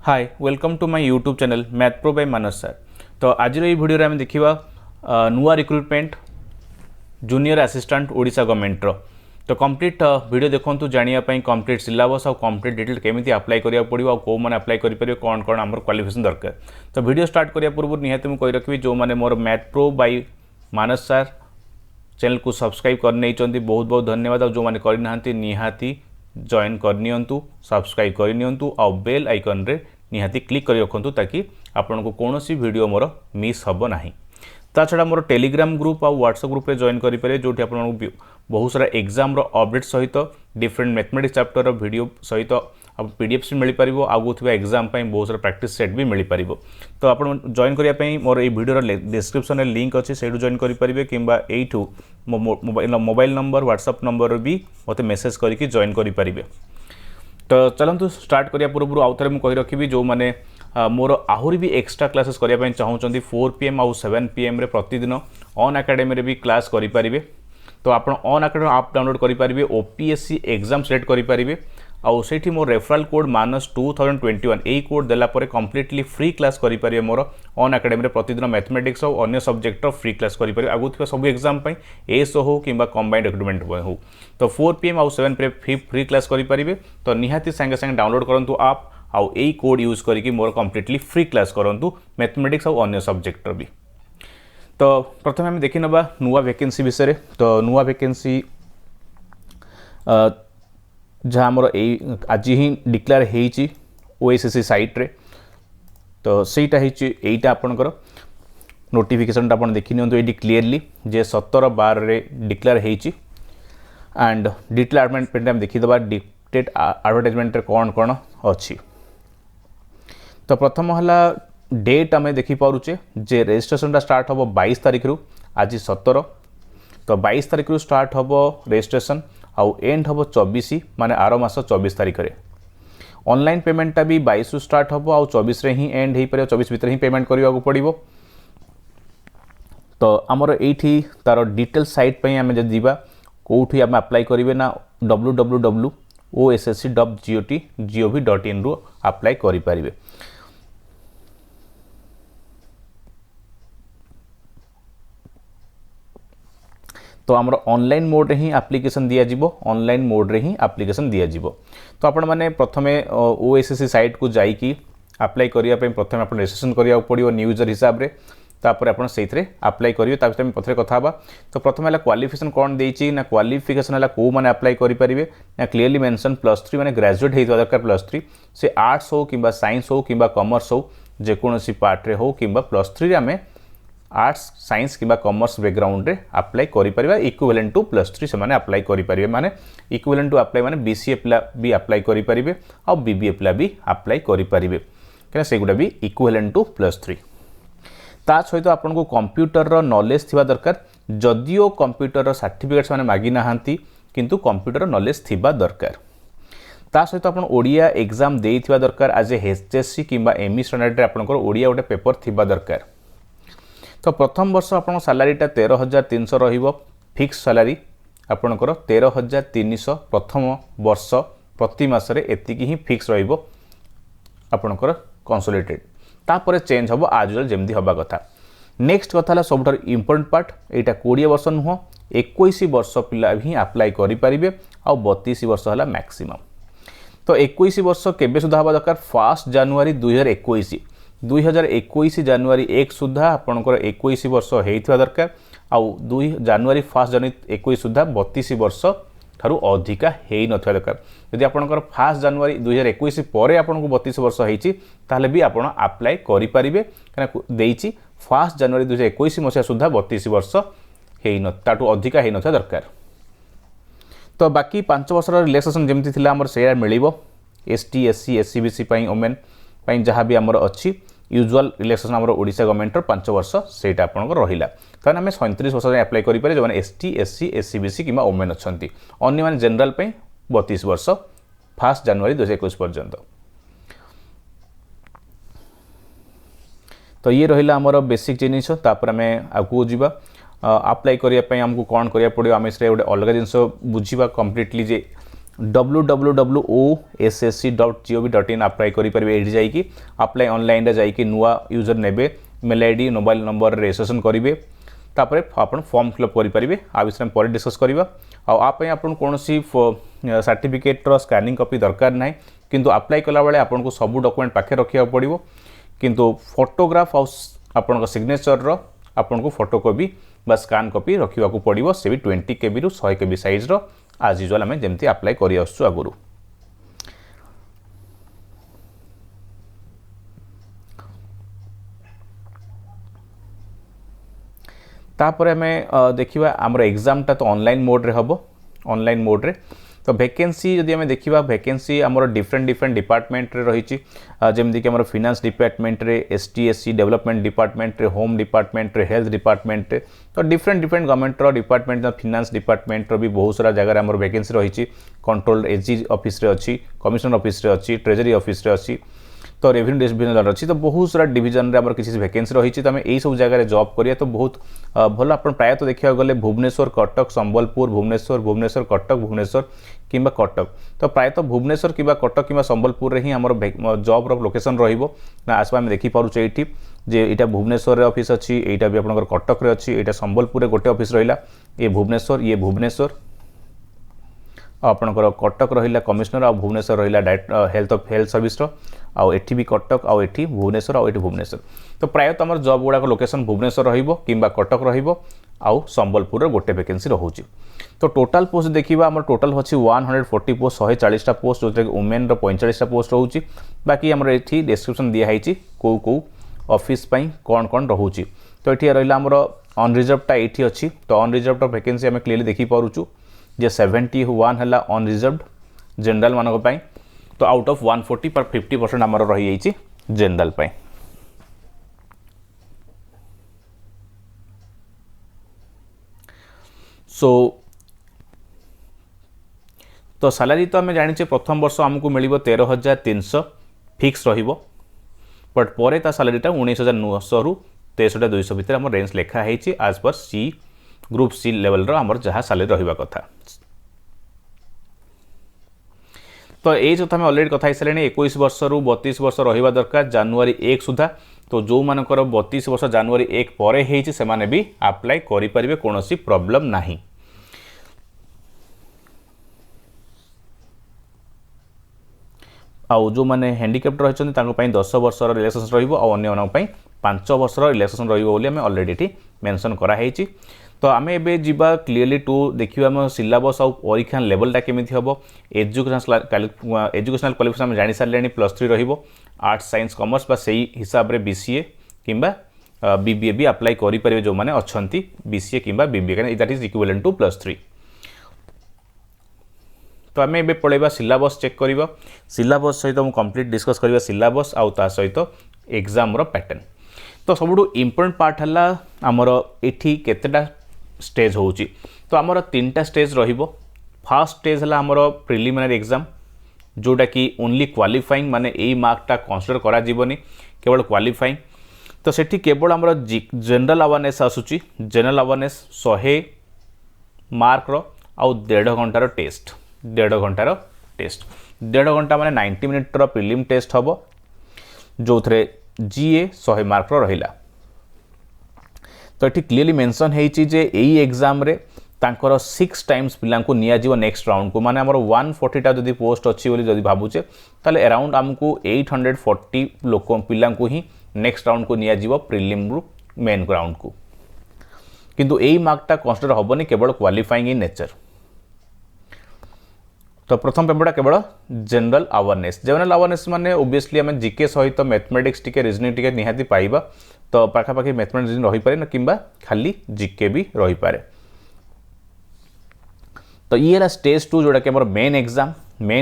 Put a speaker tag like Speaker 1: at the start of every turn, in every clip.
Speaker 1: Hi welcome to my YouTube channel math pro by Manas sir. तो आज ये video आम देखा नुआ recruitment junior assistant Odisha government तो कंप्लीट वीडियो देखो जानापी कंप्लीट सिलेबस और कंप्लीट डिटेल केमी अप्लाई करा पड़ो कौ मैंने अप्लाई करेंगे कौन कौन आम क्वालिफिकेशन दरकार। तो वीडियो स्टार्ट करिया पूर्व निहाती मुझे रखी जो मैंने मोर math pro by Manas sir channel को सब्सक्राइब कर बहुत बहुत धन्यवाद। और जो मैंने करना निहाती जॉइन करनी सब्सक्राइब करनी आ बेल आइकन रे निहाती क्लिक कर रखु ताकि आपन को कौन सी वीडियो मोर मिस हम ना। ता छड़ा मोर टेलीग्राम ग्रुप और व्हाट्सएप ग्रुप रे जॉइन करेंगे जो बहुत सारा एग्जाम रो अपडेट सहित डिफरेंट मैथमेटिक्स चैप्टर रो वीडियो सहित पीडीएफ मिल पार आगुवा एग्जाम बहुत सारा प्रैक्टिस सेट भी मिल पार। तो आप जॉइन करने मोर ये वीडियो डिस्क्रिप्शन लिंक अच्छी से जॉइन करेंगे कि you mobile number WhatsApp number भी मत मेसेज करके जॉइन करेंगे। तो चलतु स्टार्ट करिया पूर्व आउ थे मुझे रखी जो मैंने मोर आहरी भी एक्स्ट्रा क्लासेस करने चाहूँगी 4 PM और 7 PM प्रतिदिन ऑन अकाडेमी भी क्लास करेंगे। तो आप ऑन अकाडेमी आप डाउनलोड करेंगे ओपीएससी एग्जाम सेलेक्ट करेंगे आउ से मोर रेफरल कोड मानस 2021 यही कोड देलापर कम्प्लीटली फ्री क्लास करेंगे। मोर ऑन अकाडेमी प्रतिदिन मैथमेटिक्स और अन्य सब्जेक्टर फ्री क्लास करेंगे आगुवा सब एग्जाम एस हो कि कंबाइंड रिक्रुटमेंट हो। तो 4 PM और 7 PM फ्री क्लास करेंगे। तो निहाती सांगे सांगे डाउनलोड करूँ आप आउ यही कोड यूज करके मोर कम्प्लीटली फ्री क्लास करूँ मैथमेटिक्स और अन्य सब्जेक्टर भी। तो प्रथम आम देखी ना नुआ वैकेंसी विषय। तो नुआ वैकेंसी जहाँ आमर आज ही डिक्लेयर होती ओएसएससी साइट रे। तो सहीटा होटा आपणकर नोटिफिकेशन आप देखी ये क्लीयरली जे 17/12 रे डिक्लेयर होती एंड डिटेल एडवर्टाइजमेंट आम देखीदा डिटेल एडवर्टाइजमेंट कौन कौन अच्छी। तो प्रथम है डेट आम देखिपे जे रजिस्ट्रेशन स्टार्ट हम 22 तारीख रु आज 17। तो 22 तारीख रु स्टार्ट हम रजिस्ट्रेशन आउ एंड हम 24 माने आर मास 24 तारीख रे। ऑनलाइन पेमेंटा भी 22 रु स्टार्ट हम आउ 24 रे ही एंड हो पारे 24 भितर ही पेमेंट करने को पड़ो। तो आमर ये तार डिटेल साइट पे आम जब जावा कौटी आम अप्लाई करेंगे ना www.ossc.gov.in रु अप्लाई करेंगे। तो आमर ऑनलाइन मोड रे ही एप्लिकेशन दिया जिवो ऑनलाइन मोड रे ही एप्लिकेशन दिया जिवो। तो आपण माने प्रथमे ओएसएससी साइट को जाइकी अप्लाई करिया पे प्रथमे आपण रजिस्ट्रेशन करिया पड़ियो न्यू यूजर हिसाब रे तापर आपण सेइथरे अप्लाई करियो। तापर हम पथरे कथा बा। तो प्रथमे हला क्वालिफिकेशन कोन देइची ना क्वालिफिकेशन हला को माने अप्लाई करि परिबे ना क्लियरली मेंशन +3 माने ग्रेजुएट हेइतो दरकार +3 से आर्ट्स हो किबा साइंस हो किबा कॉमर्स हो जे कोनोसी पार्ट रे हो किबा +3 रे हमें आर्ट्स साइंस किबा कॉमर्स बैकग्राउंड रे अप्लाई करि परिबा इक्विवेलेंट टू +3 से माने अप्लाई करि परिबे। माने इक्विवेलेंट टू अप्लाई माने बीसीए पिला भी अप्लाई करि परिबे आ बीबीए पिला भी अप्लाई करि परिबे केना सेगुडा भी इक्विवेलेंट टू +3। ता सहित आपन को कंप्यूटर रो नॉलेज थिबा दरकार जदियो कंप्यूटर रो सर्टिफिकेट्स माने मागी नाहंती किंतु कंप्यूटर रो नॉलेज थिबा दरकार। ता सहित आपन ओडिया एग्जाम देइथिबा दरकार आज एचएससी किबा एमई स्टैंडर्ड रे आपन को ओडिया गोटे पेपर थिबा दरकार। तो प्रथम वर्ष आपन सैलरीटा 13,300 रहिबो फिक्स सैलरी आपनकर 13,300 प्रथम वर्ष प्रति मासरे एतिकी ही फिक्स रहिबो आपनकर कंसोलिडेटेड तापर चेंज हम आज जमती हवा कथा। नेक्स्ट कथा सब इम्पोर्टेंट पार्ट एटा 20 वर्ष नुह 21 वर्ष पिला ही अप्लाई करि परिबे आ 32 वर्ष हला मैक्सिमम। तो 21 वर्ष केबे सुधा हवा दरकार 1 जनवरी 2021 जनवरी 1 सुधा आपनकर 21 वर्ष हेइथिबा दरकार आउ 2 जनवरी 1 जनवरी 21 सुधा 32 वर्ष ठारू अधिका हेइ नथिबा दरकार। यदि आपनकर 1 जनवरी 2021 परे आपनको 32 वर्ष हेइची ताहले भी आपण अप्लाई करि परिबे कना देइची 1 जनवरी 2021 मसिया सुधा 32 वर्ष हेइ न ताटू अधिका हेइ नथिबा दरकार। तो बाकी 5 वर्ष रिलैक्सेशन जेमति थिला हमर शेयर मिलिबो एसटी एससी एससीबीसी पई ओमेन पई जहाँ भी आमर अच्छी यूजुअल रिलैक्सेशन आमर ओडिशा गवर्नमेंट 5 वर्ष सेटा आपन रहिला। ताने हमें 37 वर्ष जाय अप्लाई करि पारे जो माने एसटी एससी एससीबीसी किबा ओमेन अछंती अन्य माने जनरल पई 32 वर्ष 1 जनवरी 2021 पर्यंत। तो ये रहिला आमर बेसिक जिनिस। तापर हमें आगु जीवा अप्लाई करिया पई हमकु कोन करिया पड़ियो आमे से गोटे अलग जिनिस बुझीबा कंप्लीटली जे www.ossc.gov.in अप्लाई करेंगे। ये जाकि अप्लाई ऑनलाइन रे जाकि नुआ यूजर नेबे mail ID mobile number registration करेंगे तापर आपण फॉर्म फिलअप करेंगे। आ विषय में पर डिस्कस करवा। आप कौन सर्टिफिकेट स्कैनिंग कॉपी दरकार ना किंतु अप्लाई कला बेले आपन को सब डॉक्यूमेंट पाखे रखा पड़ो किंतु फोटोग्राफ आपण सिग्नेचर रो आपन को फोटो कॉपी बा स्कैन कॉपी रखा पड़ो से भी 20 KB रु 100 KB साइज रो आज यूजुअल आम जमी अप्लाई कर आगुरी। तापर आम देखा आमर एग्जामटा तो ऑनलाइन मोड रे हम ऑनलाइन मोड रे तो वैकेंसी जदि आम देखा वैकेंसी आमर डिफरेंट डिपार्टमेंट रे रही जमीक आम फाइनेंस डिपार्टमेंट रे ST/SC डेवलपमेंट डिपार्टमेंट रे होम डिपार्टमेंट रे हेल्थ डिपार्टमेंट रे तो डिफरेंट गवर्नमेंट रो डिपार्टमेंट फाइनेंस डिपार्टमेंट रो भी बहुत सारा जगह आम वैकेंसी रही कंट्रोल AG ऑफिस रे अच्छी कमिशनर ऑफिस रे अच्छी ट्रेजरी ऑफिस रे अच्छी तो रेवेन्यू डिविजन अच्छी तो बहुत सारा डिविजन रे किसी वैकेंसी रही तो आम यही सब जगह जॉब करिया तो बहुत भल आप प्राय तो देखा गले भुवनेश्वर कटक संबलपुर भुवनेश्वर कटक भुवनेश्वर किंबा कटक तो प्राय तो भुवनेश्वर किंबा कटक किंबा संबलपुर रे ही आमर जॉब रो लोकेशन रहिबो ना आसपा आम देखि पारुचे एठी जे एटा भुवनेश्वर रे ऑफिस अच्छी एटा भी आपनकर कटक रे अच्छी एटा संबलपुर रे गोटे ऑफिस रहिला ये भुवनेश्वर आपनकर कटक रहिला कमिश्नर आ भुवनेश्वर रहिला हेल्थ सर्विस रो आउ एठी भी कटक आउ एठी भुवनेश्वर आउ एठी भुवनेश्वर तो प्राय तो आमर जॉब गुड़ाक लोकेशन भुवनेश्वर रहिबो किंबा कटक रहिबो आउ संबलपुर रे गोटे वैकेंसी रहउची। तो टोटाल पोस्ट देखिबा आमर टोटाल होछि 140 पोस्ट 140 टा पोस्ट जो वुमेन रो 45 टा पोस्ट रहउची। बाकी आमर एठी डिस्क्रिप्शन दिया हाइची को ऑफिस पई कोन रहउची। तो एठी रहिला आमर अनरिजर्व टा एठी अछि तो अनरिजर्व टा वैकेंसी आमे क्लियरली देखि पारुचु जे 71 हला अनरिजर्व जनरल मानक पई तो आउट ऑफ 140 पर 50% आमर रही जाइए जनरल पे। सो तो सैलरी तो आम जाने प्रथम वर्ष आमको मिल 13,300 फिक्स रहिबो बट पर सैलरीटा 19,900 रु 63,200 भितर आम रेंज लिखाई आज पर सी ग्रुप सी लेवल रो आमर जहाँ सैलरी रहिबा कथा। तो एज कथा अलरेडी कथा सारे 21 वर्ष रु 32 वर्ष रहिबा दरकार जनवरी 1 सुधा। तो जो मानकर 32 वर्ष जनवरी 1 पर होइछि से माने भी अप्लाई करि परिबे कोनोसी प्रॉब्लम नाही। आउ जो माने हैंडिकैप्ड रहिछन तांको पई 10 वर्ष रिलैक्सेशन रहिबो आ अन्य मानक पई 5 वर्ष रिलैक्सेशन रहिबो बोली हमें ऑलरेडी एठी मेंशन करा हेछि। तो आम एबे जीवा क्लीयरली टू देखिबा हम सिलेबस आउ परीक्षा लेवलटा केमिति हबो एजुकेशनल क्वालिफिकेशन हम जानि सारलेनी +3 रहिबो आर्ट्स साइंस कॉमर्स बा सेही हिसाब रे BCA किंबा BBA भी अप्लाई करि परिबे जो माने अछंती BCA किंबा BBA कान दैट इज इक्विवेलेंट टू +3। तो आम एबे पळेबा सिलेबस चेक करबा सिलेबस सहित हम कंप्लीट डिस्कस करबा सिलेबस आउ ता सहित एग्जाम रो पैटर्न। तो सबुठु इम्पोर्टेंट पार्ट हला हमर एठी केतेटा स्टेज होउची तो आमर 3टा स्टेज रहिबो। फर्स्ट स्टेज हला आमर प्रिलिमिनरी एग्जाम जोटा कि ओनली क्वालिफाइंग माने एई मार्कटा कंसीडर करा जीवनी केवल क्वालिफाइंग। तो सेठी केवल आमर जनरल अवेयरनेस आसुची जनरल अवेयरनेस 100 मार्क रो आउ 1.5 घंटार टेस्ट 1.5 घंटार टेस्ट 1.5 घंटा माने 90 मिनिट रो प्रिलिम टेस्ट हबो जो थरे GA 100 मार्क रो रहिला। तो ये क्लीयरली मेंशन होइछि जे एई एग्जाम रे तांकर 6 टाइम्स पिला को निया जीव नेक्स्ट राउंड को माने हमर 140 टा जदि पोस्ट अच्छी बोली जदि भाबुचे ताले अराउंड हमको 840 लोक पिला को ही नेक्स्ट राउंड को निया जीव प्रिलिम रु मेन राउंड को किंतु एई मार्कटा कंसीडर होबनी केवल क्वालिफाइंग इन नेचर। तो प्रथम पेपरटा केवल जनरल अवेयरनेस माने ओबियसली आम जीके सहित मैथमेटिक्स टिके रीजनिंग टिके निहाती पाइबा तो पाखापाखि मैथमेटिक्स रही पारे ना किंबा खाली जीके भी रही पारे। तो ये स्टेज 2 जोटा कि आम मेन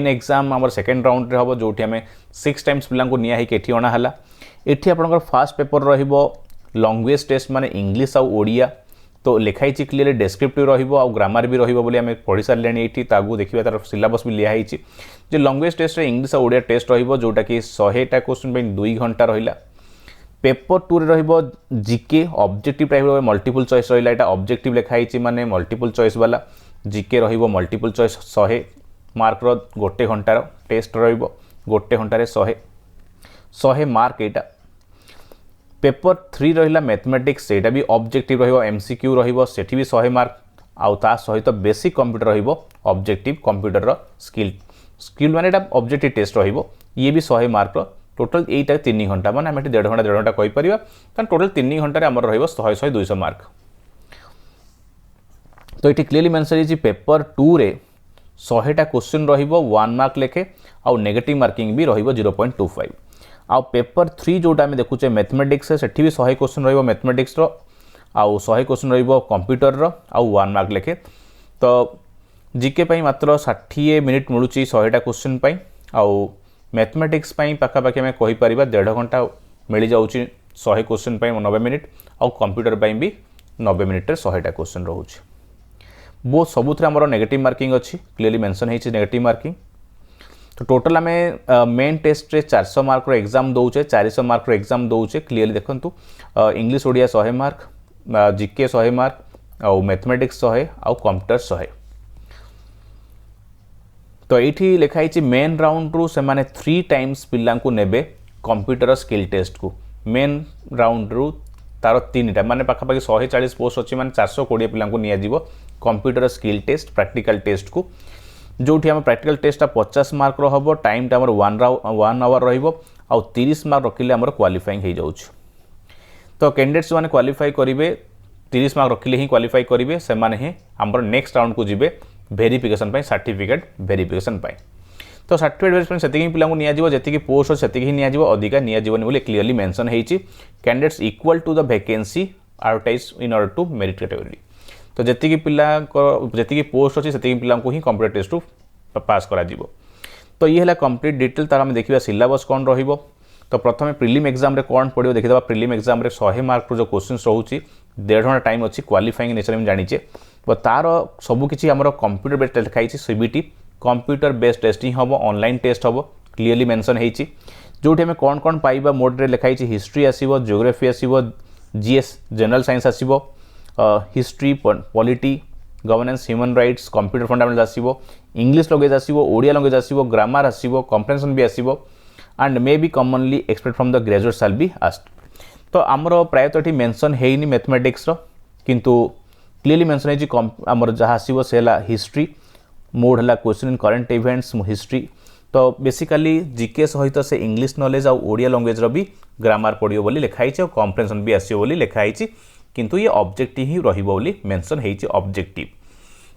Speaker 1: एग्जाम आम सेकेंड राउंड रे हम जो आम 6 टाइम्स पिला निया होकर एठी अणा हला। एठी आपनकर फर्स्ट पेपर रहिबो लैंग्वेज टेस्ट माने इंग्लिश आउ ओडिया तो लिखाई क्लीयरली डेस्क्रिप्टिव रहिबो आउ ग्रामर भी रहिबो बोली आम पढ़ी सारे ये ताकू देखिए तार सिलेबस भी लिया होइछि जे लैंग्वेज टेस्ट रे इंग्लिश आउ ओडिया टेस्ट रहिबो जोटा कि 100टा क्वेश्चन पे 2 घंटा रहिला। पेपर 2 रे रहिबो जीके ऑब्जेक्टिव टाइप रो मल्टीपल चॉइस रहिला एटा ऑब्जेक्टिव लिखाई माने मल्टीपल चॉइस वाला जीके रहिबो मल्टीपल चॉइस 100 मार्क गोटे घंटार टेस्ट रहिबो गोटे घंटार 100 मार्क एटा पेपर 3 रहिला मैथमेटिक्स सेटा भी ऑब्जेक्टिव रहिबो एमसीक्यू रहिबो सेठी भी 100 मार्क आउ ता सहित बेसिक कंप्यूटर रहिबो ऑब्जेक्टिव कंप्यूटर रो स्किल माने एटा ऑब्जेक्टिव टेस्ट रहिबो ये भी 100 मार्क टोटल एटा 3 घंटा माने हम 1.5 घंटा कहि परिबा कारण टोटल 3 घंटा रे हमर रहिबो 100 200 मार्क। तो ये क्लियरली मेंशन है पेपर 2 रे 100टा क्वेश्चन रहिबो 1 मार्क लेखे आउ नेगेटिव मार्किंग भी रहिबो 0.25 आउ पेपर 3 जोटा आम देखुचे मैथमेटिक्स सेठी भी 100 क्वेश्चन रहिबो मैथमेटिक्स रो आउ 100 क्वेश्चन रहिबो कंप्यूटर रो आउ 1 मार्क लेखे। तो जीके पई मात्र 60 मिनिट मिलुची 100टा क्वेश्चन पई आउ मैथमेटिक्स पई पाखापाखि आम कहि परिबा 1.5 घंटा मिली जाउची 100 क्वेश्चन पई 90 मिनिट आउ कंप्यूटर पई भी 90 मिनिट रे 100टा क्वेश्चन रहउची बो सबुथरे हमर नेगेटिव मार्किंग अछि क्लियरली मेंशन हेछि नेगेटिव मार्किंग। तो टोटल आम मेन टेस्ट रे 400 मार्क रो एग्जाम दौचे 400 मार्क रो एग्जाम दौचे क्लियरली देखंतु English Odia 100 mark GK 100 mark आउ मैथमेटिक्स 100 आउ कंप्यूटर 100। तो ये लिखाई मेन राउंड रु से माने 3 टाइम्स पिला को नेबे कंप्यूटर स्किल टेस्ट को मेन राउंड रु तार 3टा माने पाखापाखि 140 पोस्ट अच्छी माने 420 पिला को निया जीवो computer skill test practical test को जो हम प्रैक्टिकल टेस्टा 50 मार्क हम टाइम टाइम 1 आवर रहा 30 मार्क रखिले आमर क्वालिफाइंग हो जाउछ। तो कैंडिडेट्स माने क्वालिफाई करेंगे 30 मार्क रखिले ही क्वालिफाई करेंगे से माने ही आमर नेक्स्ट राउंड को जिबे वेरिफिकेशन सर्टिफिकेट वेरिफिकेशन तो सर्टिफिकेट वेरिफिकेशन सेतिकी पिला को निया जीवो जेतिकी पोस्ट सेतिकी ही निया जीवो अधिका निया जीवोनी बोली क्लियरली मेंशन हेछि candidates equal to the vacancy advertise in order to merit category. तो जेतिकी पिला जेतिकी पोस्ट अच्छी से पिला को ही कंप्यूटर टेस्ट टू पास करा जीवो। तो ये है कंप्लीट डिटेल तार आम देखा सिलेबस कौन रहिबो। तो प्रथम प्रिलिम एग्जाम रे कौन पड़ो देखिदा प्रिलिम एग्जाम रे 100 मार्क जो क्वेश्चन रहउची 1.5 घंटा टाइम अच्छी क्वालिफाइंग नेचर हम जानिचे तार सबकि आम कंप्यूटर बेस्ड लिखाई सीबीटी कंप्यूटर बेस्ड टेस्टिंग हम ऑनलाइन टेस्ट हम क्लियरली मेंशन होती जो कौन कौन पाइबा मोड रे लिखाई हिस्ट्री आसीबो जियोग्राफी आसीबो जीएस जनरल साइंस आसीबो history polity governance human rights computer fundamental आसीबो इंग्लिश लैंग्वेज आसीबो ओडिया लैंग्वेज आसीबो ग्रामर आसीबो कॉम्प्रिहेंशन भी आसीबो and may be commonly expect from the graduate shall be asked. तो आमर प्रायतः ये मेंशन हेनी मैथमेटिक्स किंतु क्लियरली मेंशन है आमर जहाँ आसीबो से हिस्ट्री मोड है question in current events history. तो बेसिकली जीके सहित से इंग्लिश नॉलेज आउ ओडिया लैंग्वेज भी ग्रामर पड़ो बोली लिखाई और कॉम्प्रिहेंशन भी आसो बोली लिखाई किंतु ये ऑब्जेक्टिव ही रहिबो बोली मेंशन हेछि ऑब्जेक्टिव।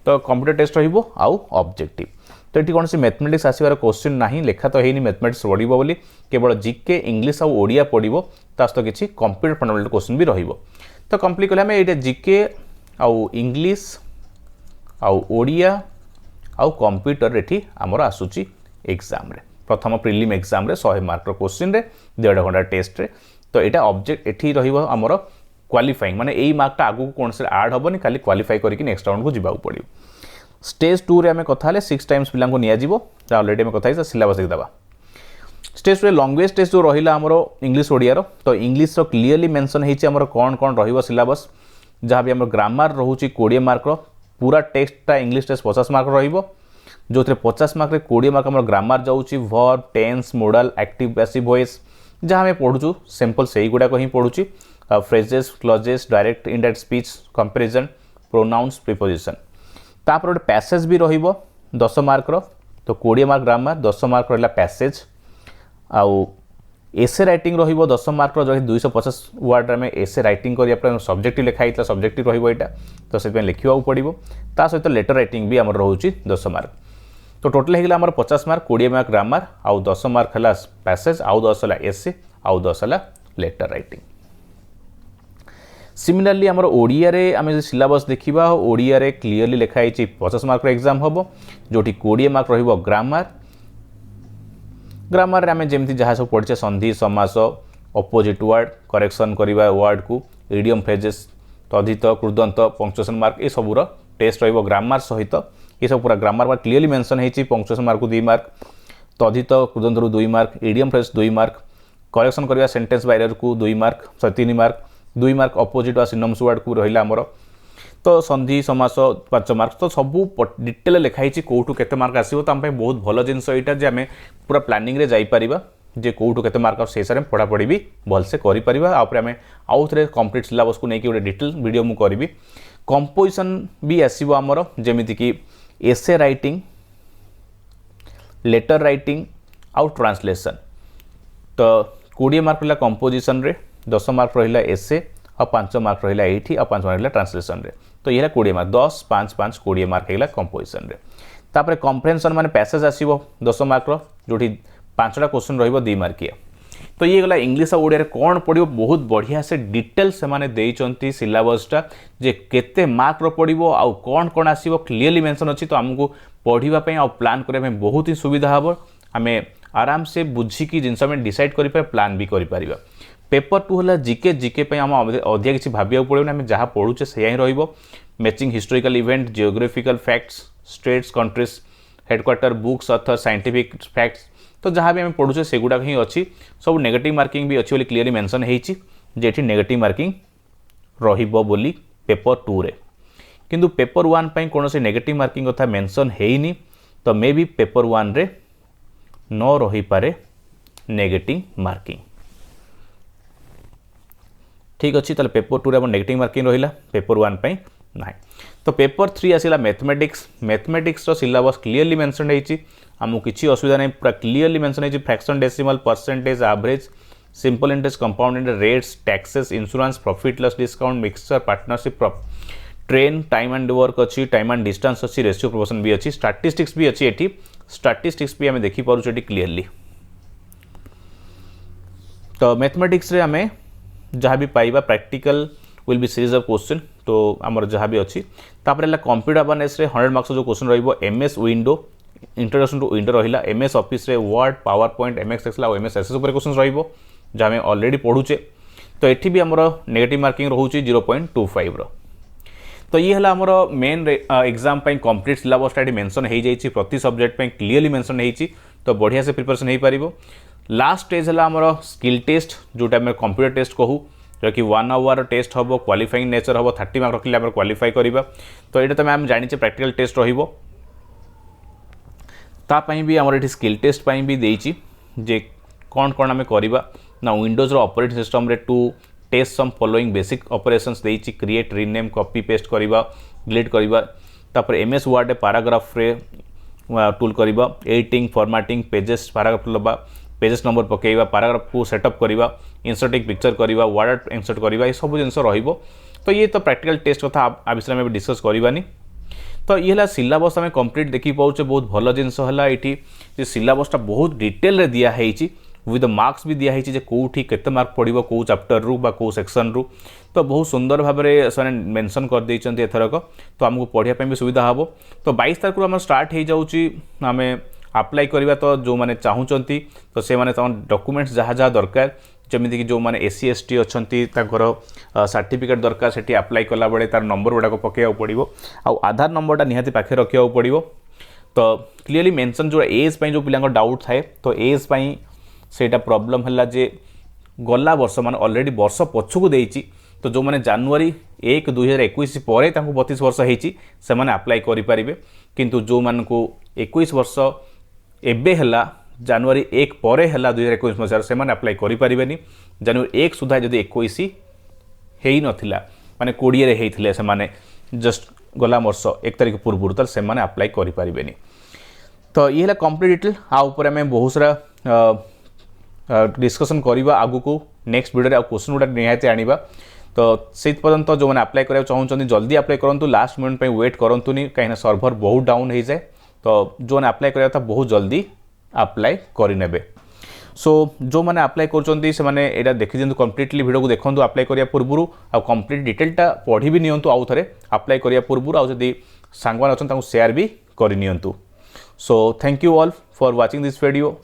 Speaker 1: तो कंप्यूटर टेस्ट रहिबो आउ ऑब्जेक्टिव। तो ये कौन सी मैथमेटिक्स आसबार क्वेश्चन नहीं लिखा तो है मैथमेटिक्स पढ़ो बोली केवल जीके इंग्लिश आउ ओडिया पढ़ो ता सहित किसी कंप्यूटर फंडामेंटल क्वेश्चन भी रहिबो। तो कंप्लीट कले ये जीके आउ इंग्लिश आउ ओडिया आउ कंप्यूटर एठी आमर आसुची एग्जाम रे प्रथम प्रिलिम एग्जाम रे 100 मार्क रो क्वेश्चन रे 1.5 घंटा टेस्ट रे। तो यहाँ ऑब्जेक्ट एठी रहिबो आमर क्वालिफाइंग माने यही मार्कटा आगु कौन से आड हेनी खाली क्वालिफाई करके नेक्स्ट राउंड को जावाक पड़ो। स्टेज 2 रे आम कथा 6 टाइम्स पिला को निया जीवो ऑलरेडी आम कथा सिलेबस देखा। स्टेज 2 रे लैंग्वेज टेस्ट जो रहिला आमर इंग्लिश ओडिया रो तो इंग्लिश रो क्लियरली मेंशन हेछि आमर कौन कौन रहिबो सिलेबस जहाँ भी आमर ग्रामर रहउची 20 मार्क रो पूरा टेस्टटा इंग्लिश टेस्ट 50 मार्क रहिबो जो 50 मार्क रे 20 मार्क आमर ग्रामर जाउची verb tense modal active passive voice जहाँ आम पढ़ुचु सिंपल से गुड़ाक ही पढ़ुची phrases clauses direct indirect speech comparison pronouns preposition तापर गोटे पैसेज भी रहिबो 10 मार्क रो। तो 20 मार्क ग्रामर 10 मार्क रहा पैसेज आउ एसे राइटिंग रहिबो 10 मार्क रो जो 250 वर्ड में एसे राइटिंग करिया सब्जेक्टिव लिखाई सब्जेक्टिव रहिबो एटा तो से लिखिबा पड़ो ता सहित लेटर राइटिंग भी आमर रहउची 10 मार्क। तो टोटल हेगला आमर 50 मार्क 20 मार्क ग्रामर आउ 10 मार्क है पैसेज आउ 10 है एसे आउ 10 है लेटर राइटिंग। सिमिलरली आमर ओडिया रे आमे सिलेबस देखिबा ओडिया रे क्लियरली लिखाई 50 मार्क एग्जाम हम जोटी 20 मार्क रहिबो ग्रामर ग्रामर रे आमे जेमती जहाँ सब पढ़े संधि समास अपोजिट वर्ड करेक्शन करवा वर्ड को इडियम फ्रेजेस तद्धित कृदंत पंक्चुएशन मार्क ये सबूर टेस्ट रहिबो ग्रामर सहित ये सब पूरा ग्रामर मार्क क्लियरली मेंशन हेछि पंक्चुएशन मार्क को 2 मार्क तद्धित कृदंत रु 2 mark idiom phrase 2 mark correction करवा सेंटेंस बाइरर को 2 मार्क 3 मार्क 2 मार्क अपोजिट वा सिनोनिम्स वर्ड को रहिला हमर तो संधि समास 5 मार्क तो सबू डिटेल लिखाई कौटू केते मार्क आसो तो आम बहुत भल जिनस यहाँ जे आम पूरा प्लानिंग रे जाइपर जे कौटू केते मार्क से हिसाब से पढ़ापढ़ी भी भलसे करें आम आउ थे कंप्लीट सिलेबस को लेकिन गोटे डिटेल वीडियो मुझे करी कंपोजिशन भी आसो आमर जमीती कि एसे राइटिंग लेटर राइटिंग आउ ट्रांसलेशन तो 20 मार्क रहा कंपोजिशन रे 10 मार्क रहा एसे और 5 मार्क रहा ये और 5 मार्क रहा ट्रांसलेशन रे तो ये 20 मार्क 10 5 5 20 मार्क है कंपोजिशन रे तापर कम्प्रेhension माने पैसेज आसीबो 10 मार्क जो 5टा क्वेश्चन रहिबो 2 मार्किया तो ये गला इंग्लिश और ओडिया कौन पड़ो बहुत बढ़िया से डिटेल से माने देइचंती सिलेबसटा जे केते मार्क रो पड़ो आउ कौन कौन आसीबो क्लियरली मेंशन अछि तो हमको पढ़िबा पई आ प्लान करबा पई बहुत ही सुविधा हबो आमे आराम से बुझिकी जिनस में डिसाइड करि पर प्लान भी करि परिबा पेपर 2 हला जीके जीके पे हम अधिक किसी भाविया पड़ो आम जहाँ पढ़ुचे से ही रहिबो matching historical event geographical facts states countries headquarter books author scientific facts तो जहाँ भी आम पढ़ुचे से गुड़ाक ही अच्छी सब नेगेटिव मार्किंग भी अच्छी क्लीयरली मेंशन होती जेठी नेगेटिव मार्किंग रहिबो बोली पेपर 2 रे किंतु पेपर 1 पई कोनोसी नेगेटिव मार्किंग कथा मेंशन हेइनी तो मे भी पेपर 1 रे न रही पारे नेगेटिव मार्किंग ठीक अच्छी ताले पेपर 2 रे नेगेटिव मार्किंग रहिला पेपर 1 पई नाही तो पेपर 3 आसिला मैथमेटिक्स रो सिलेबस क्लियरली मेंशन हेची आमु किछि असुविधा नै पूरा क्लियरली मेंशन हेची fraction decimal percentage average simple interest compound interest rates taxes insurance profit loss discount mixture partnership train time and work अच्छी टाइम एंड डिस्टेंस अच्छी रेशियो प्रोपोर्शन भी अच्छी स्टैटिस्टिक्स भी अच्छी एठी स्टैटिस्टिक्स भी हमें देखि पारुछ एठी क्लियरली तो मैथमेटिक्स रे हमें जहाँ भी पाइबा practical will be series of question तो आमर जहाँ भी अच्छी तापर कंप्यूटर अवेयरनेस रे 100 मार्क्स जो क्वेश्चन रहिबो MS window introduction to window रहिला एमएस ऑफिस रे Word PowerPoint MS Excel और एमएस एक्सेस ऊपर क्वेश्चन रहिबो जहाँ में ऑलरेडी पढ़ुचे तो एठी भी आमर नेगेटिव मार्किंग रहउची 0.25 रो तो ये हला आमर मेन एग्जाम पई कंप्लीट सिलेबस टाडी मेंशन हे जाईची प्रति सब्जेक्ट पई क्लियरली मेंशन हेची तो बढ़िया से प्रिपरेशन हे पारिबो लास्ट स्टेज हला आमर स्किल टेस्ट जोटा हम कंप्यूटर टेस्ट कहू जो कि 1 आवर टेस्ट हम क्वालिफाइंग नेचर हम 30 मार्क रखिले आम क्वालिफाई करवा तो ये आम जाने प्रैक्टिकल टेस्ट रहिबो तापाई भी आमर ये स्किल टेस्ट पाई भी देइची जे कौन कौन आम करवा ना विंडोज ऑपरेटिंग सिस्टम रे to test some following basic operations देइची क्रिएट रीनेम कॉपी पेस्ट करवा डिलीट करवा तापर एमएस वर्ड पैराग्राफ रे टूल करवा एडिटिंग फॉर्मेटिंग पेजेस पैराग्राफ लबा पेजेस नंबर पकेवा पैराग्राफ को सेटअप करवा इंसर्टिंग पिक्चर करवा वर्ड इंसर्ट करवा ये सब जिन रहिबो तो ये तो प्रैक्टिकल टेस्ट कथा आ विषय में डिस्कस करवानी तो ये हला सिलेबस आम कंप्लीट देखि पाउचे बहुत भल जिनस हला एठी जे सिलेबसटा बहुत डिटेल रे दिया हेची विद मार्क्स भी दिया हेची जे कोठी केते मार्क पड़िबो को चैप्टर रु बा को सेक्शन रु तो बहुत सुंदर भाव में से मेंशन कर देइचंती एथरक तो हमको पढ़िया पे भी सुविधा हबो तो 22 तारिख हम स्टार्ट हो जाउची आमे अप्लाई करवा तो जो मैंने चाहूँगी तो से माने डॉक्यूमेंट्स जहाँ जहाँ दरकार जमीती कि जो मैंने एससी एसटी अच्छी सर्टिफिकेट दरकार से अप्लाई कला बेले तार नंबर गुड़ाक पकेवा पड़ो आ आधार नंबरटा निहाती पाखे रखा पड़ो तो क्लीयरली मेंशन जो एज पे जो पिला डाउट थाए तो एज पे सेटा प्रॉब्लम है जे गला वर्ष मान ऑलरेडी वर्ष पछकू देइची तो जो मैंने जनवरी 1 2021 पर 32 वर्ष होती से अप्लाई करें किंतु जो मान को 21 वर्ष एबे हला जनवरी 1 पर 2021 मसीह से अप्लाई करें जनवरी 1 सुधा जदि 21 हो नाला माने 20 रे होते से जस्ट गला वर्ष 1 तारिख पूर्व तो से अप्लाई करें तो ये है कंप्लीट डिटेल आ ऊपर आम बहुत सारा डिस्कसन करवा आगु को नेक्स्ट वीडियो क्वेश्चन गुड़ा निहाती आनिबा तो से पर्यंत जो मैंने अप्लाई करा चाहूँ जल्दी अप्लाई करूँ लास्ट मोमेंट पे वेट करूँनी कहीं सर्भर बहुत डाउन हो जाए तो जो मैंने अप्लाई करा था बहुत जल्दी अप्लाई करें सो जो मैंने अप्लाई कर देखी दिखाँ कम्प्लीटली वीडियो को देखूँ अप्लाई करिया पूर्व आ कंप्लीट डिटेलटा पढ़ी भी नियंतु आउ थे अप्लाई करिया पूर्व आउ जदि सांग अच्छा शेयर भी करनी so thank you all for watching this video.